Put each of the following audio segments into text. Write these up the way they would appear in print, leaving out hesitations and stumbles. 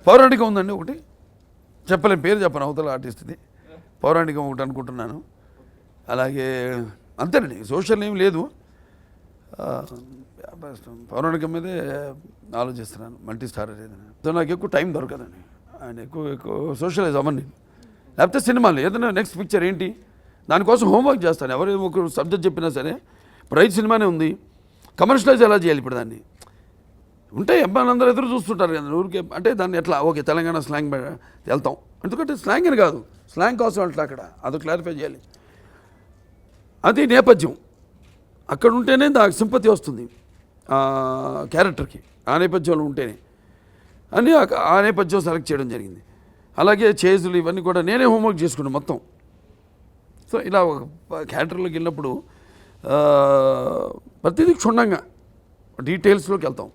పౌరాణికం ఉందండి ఒకటి, చెప్పలేం, పేరు చెప్పను, అవతల ఆర్టిస్ట్ది. పౌరాణికం ఒకటి అనుకుంటున్నాను. అలాగే అంతేనండి, సోషల్ ఏం లేదు. పౌరాణికం మీదే ఆలోచిస్తున్నాను, మల్టీ స్టార్ ఏదైనా. సో నాకు ఎక్కువ టైం దొరకదండి, ఆయన ఎక్కువ సోషలైజ్ అవ్వండి. లేకపోతే సినిమాలు ఏదైనా నెక్స్ట్ పిక్చర్ ఏంటి, దానికోసం హోంవర్క్ చేస్తాను. ఎవరు ఒక సబ్జెక్ట్ చెప్పినా సరే, ఇప్పుడు రైతు సినిమానే ఉంది, కమర్షియలైజ్ ఎలా చేయాలి ఇప్పుడు దాన్ని. ఉంటాయి అబ్బాయిలు అందరూ ఎదురు చూస్తుంటారు కదా ఊరికే, అంటే దాన్ని ఎట్లా ఓకే తెలంగాణ స్లాంగ్ వెళ్తాం, ఎందుకంటే స్లాంగ్ అని కాదు, స్లాంగ్ కోసం అట్లా అక్కడ అది క్లారిఫై చేయాలి. అది నేపథ్యం, అక్కడ ఉంటేనే దానికి సింపతి వస్తుంది క్యారెక్టర్కి, ఆ నేపథ్యంలో ఉంటేనే అని ఆ నేపథ్యం సెలెక్ట్ చేయడం జరిగింది. అలాగే చేజులు ఇవన్నీ కూడా నేనే హోంవర్క్ చేసుకున్నాను మొత్తం. సో ఇలా ఒక క్యారెక్టర్లోకి వెళ్ళినప్పుడు ప్రతిదీ క్షుణ్ణంగా డీటెయిల్స్లోకి వెళ్తాం.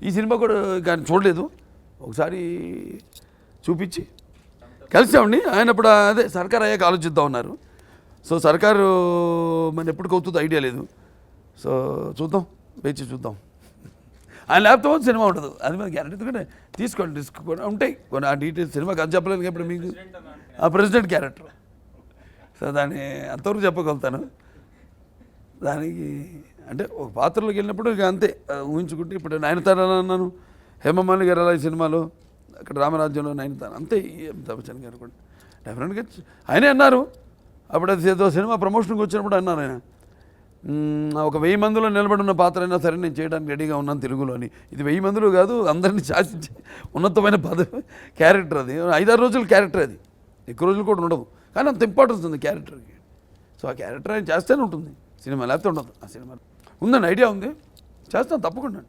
ఈ సినిమా కూడా కానీ చూడలేదు, ఒకసారి చూపించి కలిసామండి. ఆయన ఇప్పుడు అదే సర్కార్ అయ్యాక ఆలోచిద్దాం ఉన్నారు. సో సర్కారు మన ఎప్పటికి అవుతుందో ఐడియా లేదు. సో చూద్దాం, వేచి చూద్దాం. ఆయన లేకపోతే సినిమా ఉండదు, అది మన గ్యారెంటీ. ఎందుకంటే తీసుకోండి, రిస్క్ కూడా ఉంటాయి కొన్ని, ఆ డీటెయిల్స్ సినిమాకి అది చెప్పలేదు. ఇప్పుడు మీకు ఆ ప్రెసిడెంట్ క్యారెక్టర్, సో దాన్ని అంతవరకు చెప్పగలుగుతాను. దానికి అంటే ఒక పాత్రలోకి వెళ్ళినప్పుడు ఇక అంతే ఊహించుకుంటే, ఇప్పుడు నయనతార అన్నాను, హేమమాలిని గారు అలా ఈ సినిమాలో, అక్కడ రామరాజ్యంలో నయనతార, అంతే. అమితాబ్ బచ్చన్ గారు కూడా డెఫినెట్గా ఆయనే అన్నారు అప్పుడు, అది ఏదో సినిమా ప్రమోషన్కి వచ్చినప్పుడు అన్నారు ఆయన, ఒక 1000 మందిలో నిలబడి ఉన్న పాత్ర అయినా సరే నేను చేయడానికి రెడీగా ఉన్నాను తెలుగులో అని. ఇది 1000 మందిలో కాదు, అందరినీ శాసించే ఉన్నతమైన క్యారెక్టర్ అది. 5-6 రోజుల క్యారెక్టర్ అది, ఎక్కువ రోజులు కూడా ఉండదు, కానీ అంత ఇంపార్టెన్స్ ఉంది క్యారెక్టర్కి. సో ఆ క్యారెక్టర్ ఆయన చేస్తేనే ఉంటుంది సినిమా, లేకపోతే ఉండదు. ఆ సినిమా ఉందండి, ఐడియా ఉంది, చేస్తాను తప్పకుండా.